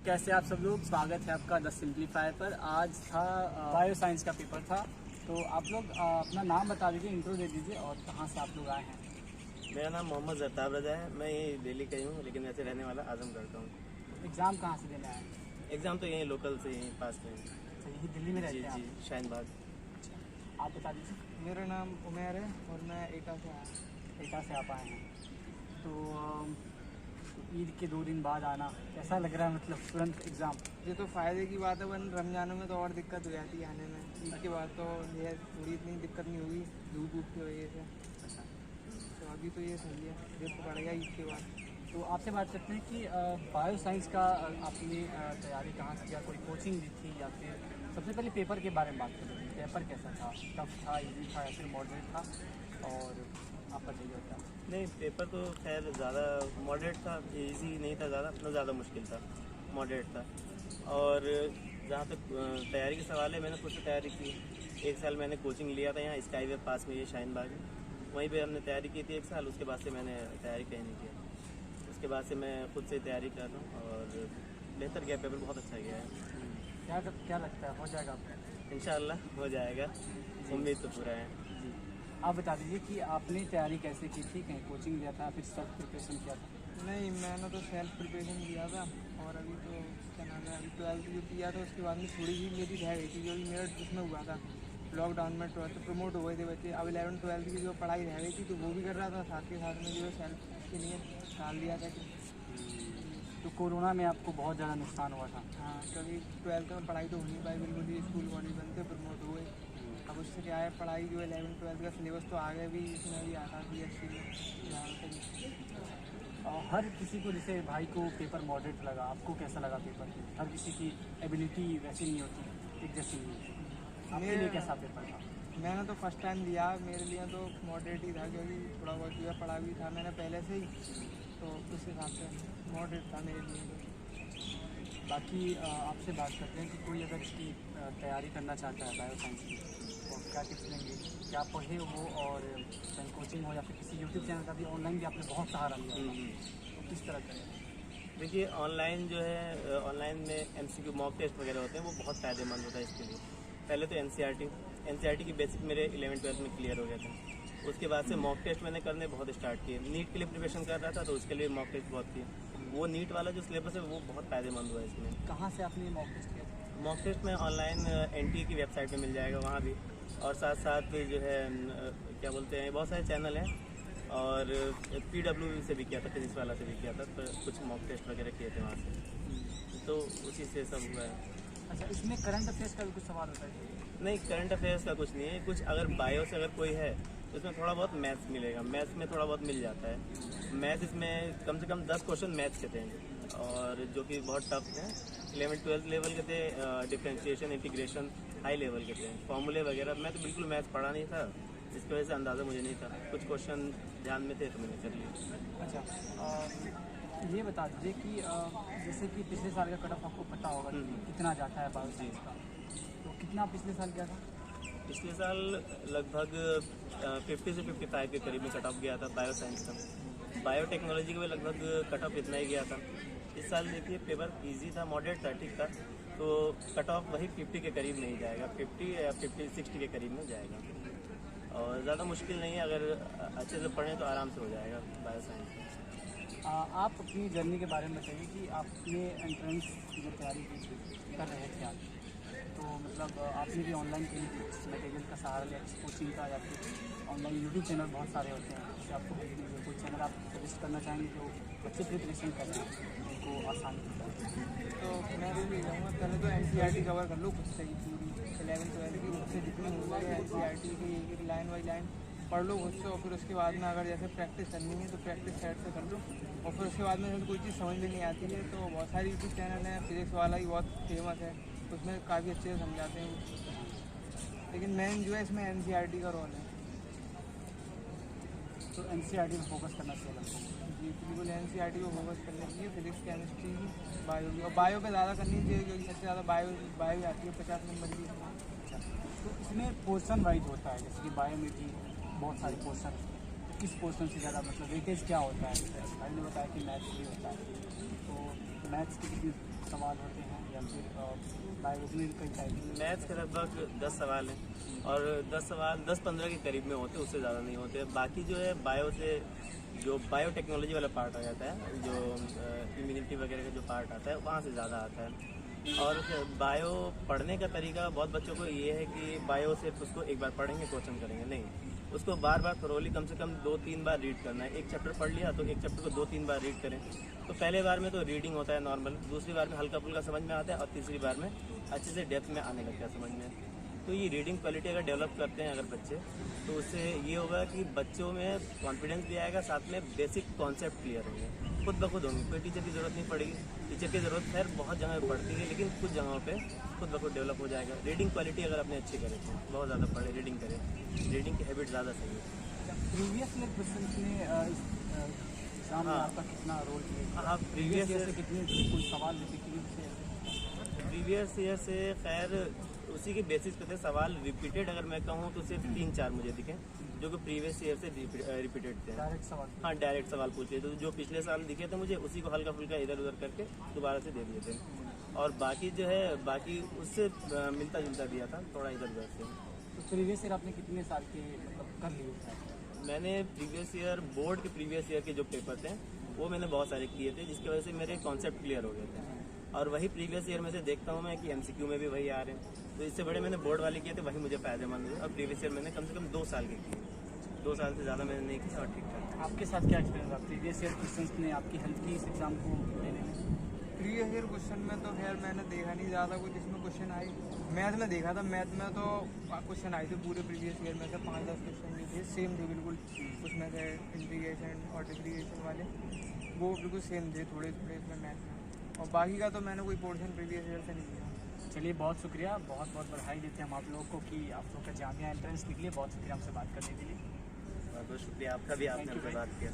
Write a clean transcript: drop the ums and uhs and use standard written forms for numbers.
कैसे आप सब लोग, स्वागत है आपका द सिंप्लीफायर पर। आज था बायो साइंस का पेपर था, तो आप लोग अपना नाम बता दीजिए, इंट्रो दे दीजिए और कहाँ से आप लोग आए हैं। मेरा नाम मोहम्मद जरताब रजा है। मैं यही दिल्ली का ही हूँ, लेकिन वैसे रहने वाला आजमगढ़ का हूँ। एग्ज़ाम कहाँ से देने आए हैं? एग्ज़ाम तो यहीं लोकल से यहीं पास में है। अच्छा, यही दिल्ली में रहते जी हैं जी, आप? शाहीन बाग। अच्छा, आप बता दीजिए। मेरा नाम उमेर है और मैं एटा से आया। एटा से आप आए हैं, तो ईद के 2 दिन बाद आना कैसा लग रहा है? मतलब तुरंत एग्ज़ाम। ये तो फ़ायदे की बात है, वन रमज़ानों में तो और दिक्कत हो जाती है आने में। ईद के बाद तो ये थोड़ी इतनी दिक्कत नहीं होगी धूप धूप की वजह से। अच्छा, तो अभी तो ये सही है, ये तो पड़ेगा ईद के बाद। तो आपसे बात करते हैं कि बायो साइंस का आपने तैयारी कहाँ से किया? कोई कोचिंग ली थी या फिर सबसे पहले पेपर के बारे में बात करें। पेपर कैसा था? टफ था, इजी था या फिर मॉडरेट था? और आप बताइए क्या। नहीं, पेपर तो खैर ज़्यादा मॉडरेट था, इजी नहीं था ज़्यादा, ना ज़्यादा मुश्किल था, मॉडरेट था। और जहाँ तक तैयारी के सवाल है, मैंने खुद से तैयारी की। 1 साल मैंने कोचिंग लिया था यहाँ स्काई वे पास में, ये शाहीन बाग है, वहीं पे हमने तैयारी की थी 1 साल। उसके बाद से मैंने तैयारी कहीं नहीं किया। उसके बाद से मैं खुद से तैयारी कर रहा हूँ और बेहतर गया, पेपर बहुत अच्छा गया है। क्या लगता है, हो जाएगा आपका? इंशाअल्लाह हो जाएगा, उम्मीद तो पूरा है। जी, आप बता दीजिए कि आपने तैयारी कैसे की थी? कहीं कोचिंग लिया था, फिर सेल्फ प्रिपरेशन किया था? नहीं, मैंने तो सेल्फ प्रिपरेशन किया था। और अभी तो क्या नाम है, अभी 12th जो किया था उसके बाद में थोड़ी सी मेरी रह गई थी, जो भी मेरा उसमें हुआ था लॉकडाउन में। 12th प्रमोट हो गए थे बच्चे। अब 11th 12th की जो पढ़ाई रह गई थी तो वो भी कर रहा था, साथ के साथ में जो है सेल्फ के लिए डाल दिया था कि तो कोरोना में आपको बहुत ज़्यादा नुकसान हुआ था। हाँ, क्योंकि 12th में पढ़ाई तो हो नहीं पाई बिल्कुल ही। स्कूल कॉलेज बनते प्रमोट हुए। अब उससे क्या है, पढ़ाई जो 11th 12th का सिलेबस तो आगे भी इसमें भी आता है BSc में। और हर किसी को, जैसे भाई को पेपर मॉडरेट लगा, आपको कैसा लगा पेपर? हर किसी की एबिलिटी वैसी नहीं होती, एक जैसी नहीं होती। आपके लिए कैसा पेपर था? मैंने तो फर्स्ट टाइम दिया, मेरे लिए तो मॉडरेट ही था, क्योंकि थोड़ा बहुत जो है पढ़ा भी था मैंने पहले से ही, तो उस हिसाब से मॉडरेट था मेरे लिए तो। बाकी आपसे बात करते हैं कि कोई अगर इसकी तैयारी करना चाहता है बायो साइंस की, तो क्या टिप्स लेंगे? क्या पढ़े वो, और कहीं कोचिंग हो या फिर किसी यूट्यूब चैनल का भी ऑनलाइन भी आपने बहुत सहारा लिया होगा, तो किस तरह करें? देखिए, ऑनलाइन जो है, ऑनलाइन में MCQ मॉक टेस्ट वगैरह होते हैं, वो बहुत फ़ायदेमंद होता है इसके लिए। पहले तो NCERT की बेसिक मेरे 11th 12th में क्लियर हो गए थे। उसके बाद से मॉक टेस्ट मैंने करने बहुत स्टार्ट किए। नीट के लिए प्रिपरेशन कर रहा था तो उसके लिए मॉक टेस्ट बहुत किए। वो नीट वाला जो सिलेबस है वो बहुत फ़ायदेमंद हुआ है इसमें। कहाँ से आपने मॉक टेस्ट किया था? मॉक टेस्ट में ऑनलाइन NTA की वेबसाइट पे मिल जाएगा, वहाँ भी। और साथ साथ जो है क्या बोलते हैं, बहुत सारे चैनल हैं। और PW से भी किया था, फिजिक्स वाला से भी किया था, तो कुछ मॉक टेस्ट वगैरह किए थे वहाँ से, तो उसी से सब हुआ है। अच्छा, इसमें करंट अफेयर्स का भी कुछ सवाल होता है? नहीं, करंट अफेयर्स का कुछ नहीं है। कुछ अगर बायो से अगर कोई है तो इसमें थोड़ा बहुत मैथ्स मिलेगा, मैथ्स में थोड़ा बहुत मिल जाता है। मैथ्स इसमें कम से कम 10 क्वेश्चन मैथ्स के थे, और जो कि बहुत टफ हैं। 11th 12th लेवल के थे, डिफ्रेंशिएशन, इंटीग्रेशन हाई लेवल के थे, फॉर्मूले वगैरह। मैं तो बिल्कुल मैथ्स पढ़ा नहीं था, इसकी वजह से अंदाज़ा मुझे नहीं था। कुछ क्वेश्चन ध्यान में थे तो मैंने कर लिया। अच्छा, ये बता दीजिए कि जैसे कि पिछले साल का कट ऑफ आपको पता होगा कि कितना जाता है बायो साइंस का, तो कितना पिछले साल गया था? पिछले साल लगभग 50 से 55 के करीब में कट ऑफ गया था बायो साइंस का। बायोटेक्नोलॉजी का भी लगभग कट ऑफ इतना ही गया था। इस साल देखिए पेपर इजी था, मॉडरेट था, ठीक था, तो कट ऑफ वही 50 के करीब नहीं जाएगा, 50 या 60 के करीब में जाएगा। और ज़्यादा मुश्किल नहीं है, अगर अच्छे से पढ़ें तो आराम से हो जाएगा बायो साइंस। आप अपनी जर्नी के बारे में बताइए कि आपने एंट्रेंस की जो तैयारी कर रहे थे आप, तो मतलब आपने भी ऑनलाइन कहीं कुछ मटेरियल का सहारा लिया, कोचिंग का, या फिर ऑनलाइन यूट्यूब चैनल बहुत सारे होते हैं, उससे आपको कोई चैनल आप सजेस्ट करना चाहेंगे जो बच्चे प्रिपरेशन कर रहे हैं उनको आसानी होता है? तो मैं तो यही कहूँगा, पहले तो NCERT कवर कर लो खुद से ही पूरी 11th 12th की, उससे जितनी हो जाए NCERT की एक लाइन बाई लाइन पढ़ लो खुद से। और फिर उसके बाद में अगर जैसे प्रैक्टिस करनी है तो प्रैक्टिस सेट से कर लो। और फिर उसके बाद में जैसे कोई चीज़ समझ में नहीं आती है तो बहुत सारी यूट्यूब चैनल हैं, फिजिक्स वाला ही बहुत फेमस है, उसमें काफ़ी अच्छे से समझाते हैं। लेकिन मेन जो है इसमें NCERT का रोल है, तो NCERT में फोकस करना चाहिए आपको। जी बिल्कुल, NCERT को फोकस करना चाहिए, फिजिक्स केमिस्ट्री की, बायो की। और बायो पे ज़्यादा करनी चाहिए क्योंकि सबसे ज़्यादा बायो आती है 50 नंबर की। अच्छा, तो इसमें पोर्शन वाइज होता है, जैसे कि बायो में भी बहुत सारे पोर्शन, किस पोर्शन से ज़्यादा मतलब वेटेज क्या होता है? भाई ने बताया कि मैथ्स भी होता है, तो मैथ्स की कितनी सवाल होते हैं या फिर बायोलॉजी में कई टाइप के? मैथ्स के लगभग 10 सवाल हैं और 10 सवाल 10-15 के करीब में होते हैं, उससे ज़्यादा नहीं होते। बाकी जो है बायो से जो बायोटेक्नोलॉजी वाला पार्ट आ जाता है, जो इम्यूनिटी वगैरह का जो पार्ट आता है वहाँ से ज़्यादा आता है। और बायो पढ़ने का तरीका बहुत बच्चों को ये है कि बायो सिर्फ उसको एक बार पढ़ेंगे क्वेश्चन करेंगे, नहीं, उसको बार बार थोरोली कम से कम 2-3 बार रीड करना है। एक चैप्टर पढ़ लिया तो एक चैप्टर को 2-3 बार रीड करें। तो पहले बार में तो रीडिंग होता है नॉर्मल, दूसरी बार में हल्का फुल्का समझ में आता है और तीसरी बार में अच्छे से डेप्थ में आने लगता है समझ में। तो ये रीडिंग क्वालिटी अगर डेवलप करते हैं अगर बच्चे, तो उससे ये होगा कि बच्चों में कॉन्फिडेंस भी आएगा, साथ में बेसिक कॉन्सेप्ट क्लियर होंगे, खुद ब खुद होंगे। कोई टीचर की ज़रूरत नहीं पड़ेगी। टीचर की ज़रूरत खैर बहुत जगह पे पड़ती है, लेकिन कुछ जगहों पे खुद ब खुद डेवलप हो जाएगा। रीडिंग क्वालिटी अगर अपने अच्छी करें तो बहुत ज़्यादा पढ़े, रीडिंग करें, रीडिंग की हैबिट ज़्यादा सही है। प्रीवियस ईयर क्वेश्चन में एग्जाम में हाँ। आपका कितना रोल प्ले? हाँ, प्रीवियस ईयर से कितने कोई सवाल रिपीटेड से? प्रीवियस ईयर से खैर उसी के बेसिस पे थे सवाल। रिपीटेड अगर मैं कहूँ तो सिर्फ 3-4 मुझे दिखे जो कि प्रीवियस ईयर से रिपीटेड थे। डायरेक्ट सवाल? हाँ, डायरेक्ट सवाल पूछे तो जो पिछले साल दिखे थे मुझे उसी को हल्का फुल्का इधर उधर करके दोबारा से दे दिए थे। और बाकी जो है बाकी उससे मिलता जुलता दिया था थोड़ा इधर उधर से। तो प्रीवियस ईयर आपने कितने साल के मतलब कर लिए थे? मैंने प्रीवियस ईयर बोर्ड के प्रीवियस ईयर के जो पेपर थे वो मैंने बहुत सारे किए थे, जिसकी वजह से मेरे कॉन्सेप्ट क्लियर हो गए थे। और वही प्रीवियस ईयर में से देखता हूँ मैं कि एमसीक्यू में भी वही आ रहे हैं, तो इससे बड़े मैंने बोर्ड वाले किए थे, वही मुझे फायदेमंद हुए। और प्रीवियस ईयर मैंने कम से कम 2 साल के किए, 2 साल से ज़्यादा मैंने नहीं किया और ठीक ठाक। आपके साथ क्या एक्सपीरियंस रहा प्रीवियस ईयर क्वेश्चन ने आपकी हेल्प की इस एग्जाम को लेने में? प्रीवियस ईयर क्वेश्चन में तो खैर मैंने देखा नहीं ज़्यादा कुछ इसमें क्वेश्चन आए। मैथ में देखा था, मैथ में तो क्वेश्चन आए थे पूरे प्रीवियस ईयर में से 5-10 क्वेश्चन भी थे, सेम थे बिल्कुल। उसमें से इंटीग्रेशन और डिफरेंशिएशन वाले वो बिल्कुल सेम थे, थोड़े थोड़े इसमें मैथ में। और बाकी का तो मैंने कोई पोर्शन प्रीवियस ईयर से नहीं किया। चलिए, बहुत शुक्रिया, बहुत बहुत बधाई देते हैं हम आप लोगों को कि आप लोग का जामिया एंट्रेंस निकले। बहुत शुक्रिया हमसे बात करने के लिए। बहुत बहुत शुक्रिया आपका भी, आपने हमसे बात किया।